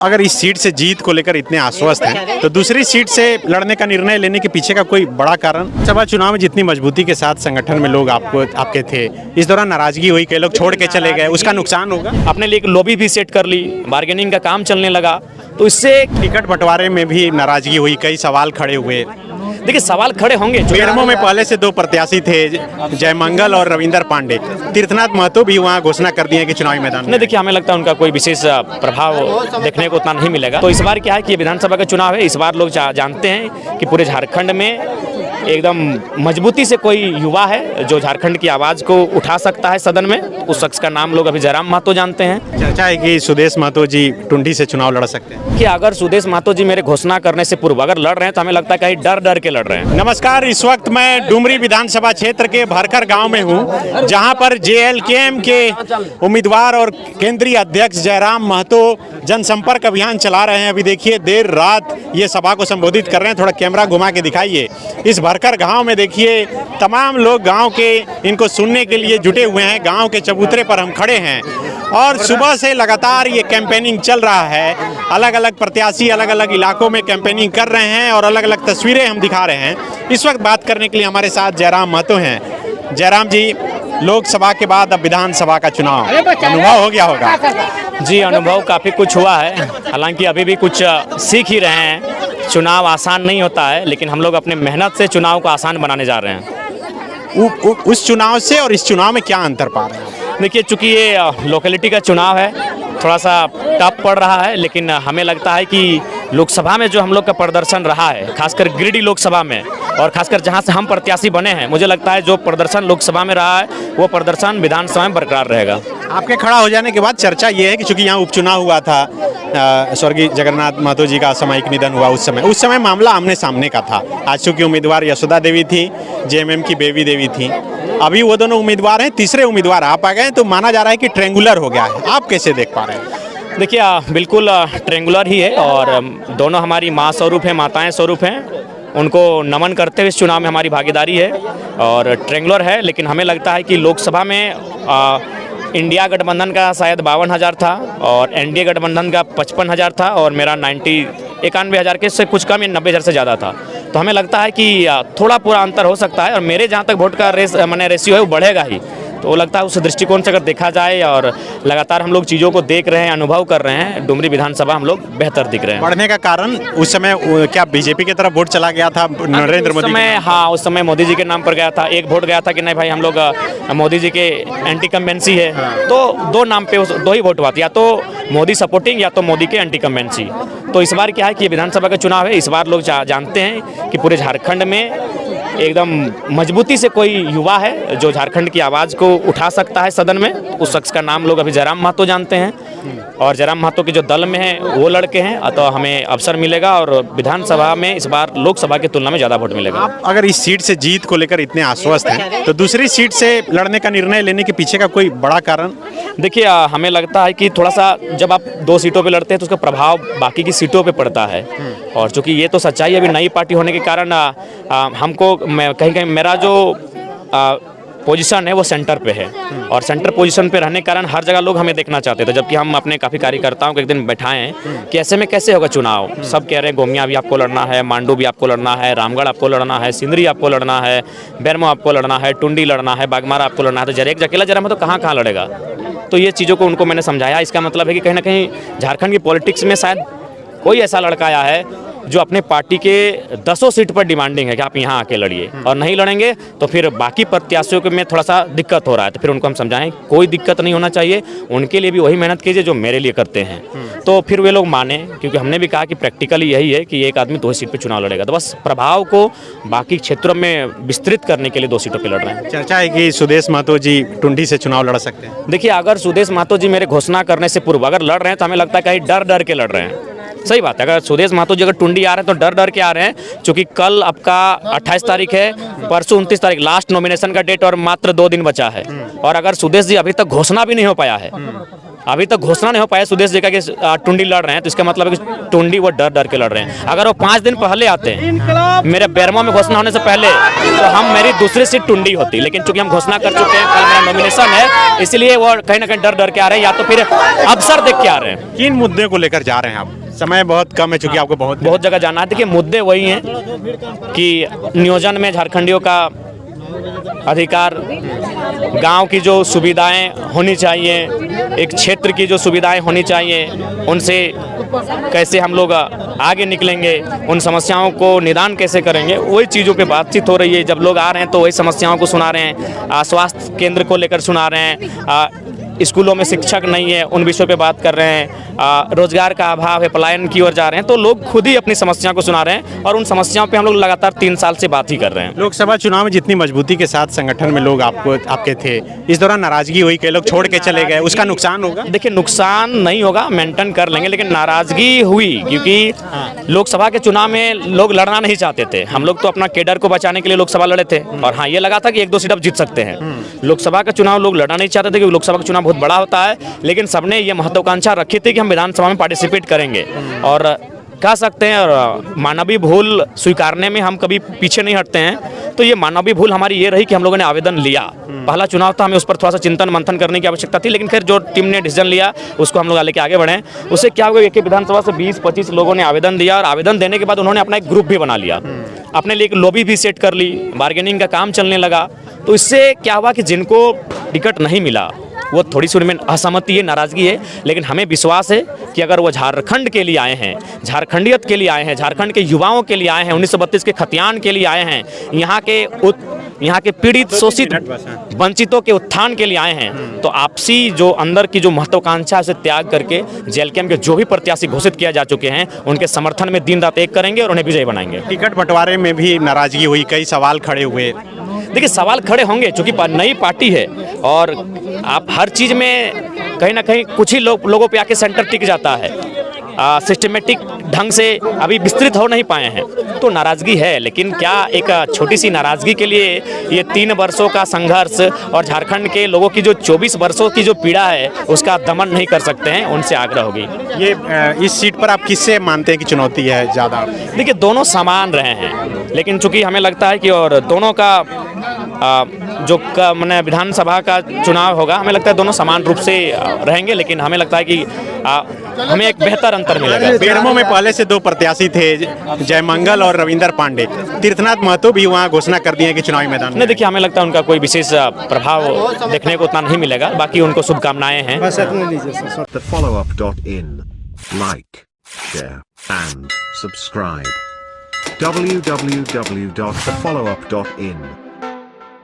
अगर इस सीट से जीत को लेकर इतने आश्वस्त हैं तो दूसरी सीट से लड़ने का निर्णय लेने के पीछे का कोई बड़ा कारण? सभा चुनाव में जितनी मजबूती के साथ संगठन में लोग आपके थे, इस दौरान नाराजगी हुई, कई लोग छोड़ के चले गए, उसका नुकसान होगा? अपने लिए एक लॉबी भी सेट कर ली, बार्गेनिंग का काम चलने लगा, तो इससे टिकट बंटवारे में भी नाराजगी हुई, कई सवाल खड़े हुए। देखिए सवाल खड़े होंगे। बेरमो में पहले से दो प्रत्याशी थे, जयमंगल और रविंदर पांडे। तीर्थनाथ महतो भी वहाँ घोषणा कर दिए कि चुनावी मैदान में। नहीं, देखिए हमें लगता है उनका कोई विशेष प्रभाव देखने को उतना नहीं मिलेगा। तो इस बार क्या है कि ये विधानसभा का चुनाव है, इस बार लोग जानते हैं कि पूरे झारखंड में एकदम मजबूती से कोई युवा है जो झारखंड की आवाज़ को उठा सकता है सदन में। उस शख्स का नाम लोग अभी जयराम महतो जानते हैं। चर्चा है कि सुदेश महतो जी टुंडी से चुनाव लड़ सकते हैं। कि अगर सुदेश महतो जी मेरे घोषणा करने से पूर्व अगर लड़ रहे हैं तो हमें लगता है कहीं डर डर के लड़ रहे हैं। नमस्कार, इस वक्त मैं डुमरी विधानसभा क्षेत्र के भरकर गांव में हूं, जहां पर जेएलकेएम के उम्मीदवार और केंद्रीय अध्यक्ष जयराम महतो जनसंपर्क अभियान चला रहे हैं। अभी देखिए देर रात ये सभा को संबोधित कर रहे हैं। थोड़ा कैमरा घुमा के दिखाइए। इस भरकर गांव में देखिए तमाम लोग गांव के इनको सुनने के लिए जुटे हुए हैं। गांव के चबूतरे पर हम खड़े हैं और सुबह से लगातार ये कैंपेनिंग चल रहा है। अलग अलग प्रत्याशी अलग अलग इलाकों में कैंपेनिंग कर रहे हैं और अलग अलग तस्वीरें हम दिखा रहे हैं। इस वक्त बात करने के लिए हमारे साथ जयराम महतो हैं। जयराम जी, लोकसभा के बाद अब विधानसभा का चुनाव, अनुभव हो गया होगा? जी, अनुभव काफ़ी कुछ हुआ है, हालांकि अभी भी कुछ सीख ही रहे हैं। चुनाव आसान नहीं होता है, लेकिन हम लोग अपने मेहनत से चुनाव को आसान बनाने जा रहे हैं। उस चुनाव से और इस चुनाव में क्या अंतर पा रहे हैं? देखिए, चूँकि ये लोकेलिटी का चुनाव है, थोड़ा सा टफ पड़ रहा है, लेकिन हमें लगता है कि लोकसभा में जो हम लोग का प्रदर्शन रहा है, खासकर गिरिडीह लोकसभा में और खासकर जहां से हम प्रत्याशी बने हैं, मुझे लगता है जो प्रदर्शन लोकसभा में रहा है वो प्रदर्शन विधानसभा में बरकरार रहेगा। आपके खड़ा हो जाने के बाद चर्चा ये है कि चूंकि यहाँ उपचुनाव हुआ था, स्वर्गीय जगन्नाथ महतो जी का असामयिक निधन हुआ, उस समय मामला आमने सामने का था। आज चूंकि उम्मीदवार यशोदा देवी थी, जेएमएम की बेबी देवी थी, अभी वो दोनों उम्मीदवार हैं, तीसरे उम्मीदवार आप आ गए, तो माना जा रहा है कि ट्रेंगुलर हो गया है। आप कैसे देख पा रहे हैं? देखिए, बिल्कुल ट्रेंगुलर ही है और दोनों हमारी माँ स्वरूप हैं, माताएं स्वरूप हैं। उनको नमन करते हुए इस चुनाव में हमारी भागीदारी है और ट्रेंगुलर है। लेकिन हमें लगता है कि लोकसभा में इंडिया गठबंधन का शायद 52,000 था और एनडीए गठबंधन का 55,000 था और मेरा 91,000 के से कुछ कम या 90,000 से ज़्यादा था। तो हमें लगता है कि थोड़ा पूरा अंतर हो सकता है और मेरे जहाँ तक वोट का रेशियो है वो बढ़ेगा ही। तो वो लगता है उस दृष्टिकोण से अगर देखा जाए और लगातार हम लोग चीज़ों को देख रहे हैं, अनुभव कर रहे हैं, डुमरी विधानसभा हम लोग बेहतर दिख रहे हैं। बढ़ने का कारण उस समय क्या बीजेपी की तरफ वोट चला गया था नरेंद्र मोदी? हाँ, उस समय मोदी जी के नाम पर गया था। एक वोट गया था कि नहीं भाई हम लोग मोदी जी के एंटी कम्बेंसी है, तो दो नाम पे दो ही वोट हुआ था, या तो मोदी सपोर्टिंग या तो मोदी के एंटी कम्बेंसी। तो इस बार क्या है कि विधानसभा का चुनाव है, इस बार लोग जानते हैं कि पूरे झारखंड में एकदम मजबूती से कोई युवा है जो झारखंड की आवाज़ को उठा सकता है सदन में। उस शख्स का नाम लोग अभी जयराम महतो जानते हैं और जयराम महतो के जो दल में हैं वो लड़के हैं, तो हमें अवसर मिलेगा और विधानसभा में इस बार लोकसभा की तुलना में ज़्यादा वोट मिलेगा। आप अगर इस सीट से जीत को लेकर इतने आश्वस्त हैं तो दूसरी सीट से लड़ने का निर्णय लेने के पीछे का कोई बड़ा कारण? देखिए, हमें लगता है कि थोड़ा सा जब आप 2 सीटों पे लड़ते हैं तो उसका प्रभाव बाकी की सीटों पे पड़ता है और चूँकि ये तो सच्चाई अभी नई पार्टी होने के कारण हमको कहीं कहीं मेरा जो पोजीशन है वो सेंटर पे है और सेंटर पोजीशन पे रहने के कारण हर जगह लोग हमें देखना चाहते थे। जबकि हम अपने काफ़ी कार्यकर्ताओं को एक दिन बैठाए हैं कि ऐसे में कैसे होगा चुनाव। सब कह रहे हैं गोमिया भी आपको लड़ना है, मांडू भी आपको लड़ना है, रामगढ़ आपको लड़ना है, सिंदरी आपको लड़ना है, बेरमो आपको लड़ना है, टुंडी लड़ना है, बागमारा आपको लड़ना है। तो जरा एक अकेला जरा मैं तो कहाँ लड़ेगा। तो ये चीज़ों को उनको मैंने समझाया। इसका मतलब है कि कहीं ना कहीं झारखंड की पॉलिटिक्स में शायद कोई ऐसा लड़का आया है जो अपने पार्टी के 10 सीट पर डिमांडिंग है कि आप यहाँ आके लड़िए, और नहीं लड़ेंगे तो फिर बाकी प्रत्याशियों के में थोड़ा सा दिक्कत हो रहा है। तो फिर उनको हम समझाएं कोई दिक्कत नहीं होना चाहिए, उनके लिए भी वही मेहनत कीजिए जो मेरे लिए करते हैं। तो फिर वे लोग माने, क्योंकि हमने भी कहा कि प्रैक्टिकली यही है कि एक आदमी 2 सीट पर चुनाव लड़ेगा, तो बस प्रभाव को बाकी क्षेत्रों में विस्तृत करने के लिए 2 सीटों पर लड़ रहे हैं। चर्चा है कि सुदेश महतो जी टुंडी से चुनाव लड़ सकते हैं। देखिए, अगर सुदेश महतो जी मेरे घोषणा करने से पूर्व अगर लड़ रहे हैं तो हमें लगता है कहीं डर डर के लड़ रहे हैं। सही बात है, अगर सुदेश महतो जी अगर टुंडी आ रहे हैं तो डर डर के आ रहे हैं, क्योंकि कल आपका 28 तारीख है, परसों 29 तारीख लास्ट नॉमिनेशन का डेट और मात्र 2 दिन बचा है। और अगर सुदेश जी अभी तक घोषणा भी नहीं हो पाया है, अभी तक घोषणा नहीं हो पाया सुदेश जी का कि टुंडी लड़ रहे हैं, तो इसका मतलब है कि टुंडी वो डर डर के लड़ रहे हैं। अगर वो 5 दिन पहले आते मेरे बेरमो में घोषणा होने से पहले, तो मेरी दूसरी सीट टुंडी होती, लेकिन चूंकि हम घोषणा कर चुके हैं, कल मेरा नॉमिनेशन है, इसलिए वो कहीं ना कहीं डर डर के आ रहे हैं, या तो फिर अवसर देख के आ रहे हैं। किन मुद्दे को लेकर जा रहे हैं आप? समय बहुत कम है चूंकि आपको बहुत जगह जाना है। देखिए मुद्दे वही हैं कि नियोजन में झारखंडियों का अधिकार, गांव की जो सुविधाएं होनी चाहिए, एक क्षेत्र की जो सुविधाएं होनी चाहिए, उनसे कैसे हम लोग आगे निकलेंगे, उन समस्याओं को निदान कैसे करेंगे, वही चीज़ों पे बातचीत हो रही है। जब लोग आ रहे हैं तो वही समस्याओं को सुना रहे हैं, स्वास्थ्य केंद्र को लेकर सुना रहे हैं, स्कूलों में शिक्षक नहीं है उन विषयों पे बात कर रहे हैं, रोजगार का अभाव है, पलायन की ओर जा रहे हैं, तो लोग खुद ही अपनी समस्याओं को सुना रहे हैं और उन समस्याओं पे हम लोग लगातार 3 साल से बात ही कर रहे हैं। लोकसभा चुनाव में जितनी मजबूती के साथ संगठन में लोग आपके थे, इस दौरान नाराजगी हुई, कई लोग छोड़ के चले गए, उसका नुकसान होगा? देखिए नुकसान नहीं होगा, मेंटेन कर लेंगे, लेकिन नाराजगी हुई क्योंकि लोकसभा के चुनाव में लोग लड़ना नहीं चाहते थे। हम लोग तो अपना केडर को बचाने के लिए लोकसभा लड़े थे, और हाँ ये लगा था कि 1-2 सीट अब जीत सकते हैं। लोकसभा का चुनाव लोग लड़ना नहीं चाहते थे क्योंकि लोकसभा का चुनाव बहुत बड़ा होता है, लेकिन सबने ये महत्वाकांक्षा रखी थी कि हम विधानसभा में पार्टिसिपेट करेंगे, और कह सकते हैं और मानवीय भूल स्वीकारने में हम कभी पीछे नहीं हटते हैं। तो ये मानवीय भूल हमारी ये रही कि हम लोगों ने आवेदन लिया, पहला चुनाव था, हमें उस पर थोड़ा सा चिंतन मंथन करने की आवश्यकता थी, लेकिन फिर जो टीम ने डिसीजन लिया उसको हम लोग लेके आगे बढ़े। उससे क्या हुआ, एक विधानसभा से 20-25 लोगों ने आवेदन दिया, और आवेदन देने के बाद उन्होंने अपना एक ग्रुप भी बना लिया, अपने लिए एक लॉबी भी सेट कर ली, बार्गेनिंग का काम चलने लगा। तो इससे क्या हुआ कि जिनको टिकट नहीं मिला वो थोड़ी सी उनमें असहमति है, नाराजगी है, लेकिन हमें विश्वास है कि अगर वो झारखंड के लिए आए हैं, झारखंडियत के लिए आए हैं, झारखंड के युवाओं के लिए आए हैं, 1932 के खतियान के लिए आए हैं, यहाँ के पीड़ित शोषित वंचितों के उत्थान के लिए आए हैं, तो आपसी जो अंदर की जो महत्वाकांक्षा है उसे त्याग करके जेएलकेएम के जो भी प्रत्याशी घोषित किया जा चुके हैं उनके समर्थन में दिन रात एक करेंगे और उन्हें विजयी बनाएंगे। टिकट बंटवारे में भी नाराजगी हुई, कई सवाल खड़े हुए। देखिए सवाल खड़े होंगे क्योंकि नई पार्टी है, और आप हर चीज़ में कहीं ना कहीं कुछ ही लोगों पे आके सेंटर टिक जाता है, सिस्टमेटिक ढंग से अभी विस्तृत हो नहीं पाए हैं, तो नाराज़गी है। लेकिन क्या एक छोटी सी नाराज़गी के लिए ये 3 वर्षों का संघर्ष और झारखंड के लोगों की जो 24 वर्षों की जो पीड़ा है उसका दमन नहीं कर सकते हैं, उनसे आग्रह होगी। ये इस सीट पर आप किससे मानते हैं कि चुनौती है ज़्यादा? देखिए दोनों समान रहे हैं, लेकिन चूंकि हमें लगता है कि और दोनों का जो मैंने विधानसभा का चुनाव होगा, हमें लगता है दोनों समान रूप से रहेंगे, लेकिन हमें लगता है कि हमें एक बेहतर अंतर मिलेगा। बेरमो में पहले से 2 प्रत्याशी थे, जयमंगल और रविंदर पांडे। तीर्थनाथ महतो भी वहाँ घोषणा कर दिए कि चुनावी मैदान में। देखिए हमें लगता है उनका कोई विशेष प्रभाव देखने को उतना नहीं मिलेगा, बाकी उनको शुभकामनाएं हैं। thefollowup.in like, share and subscribe. www.thefollowup.in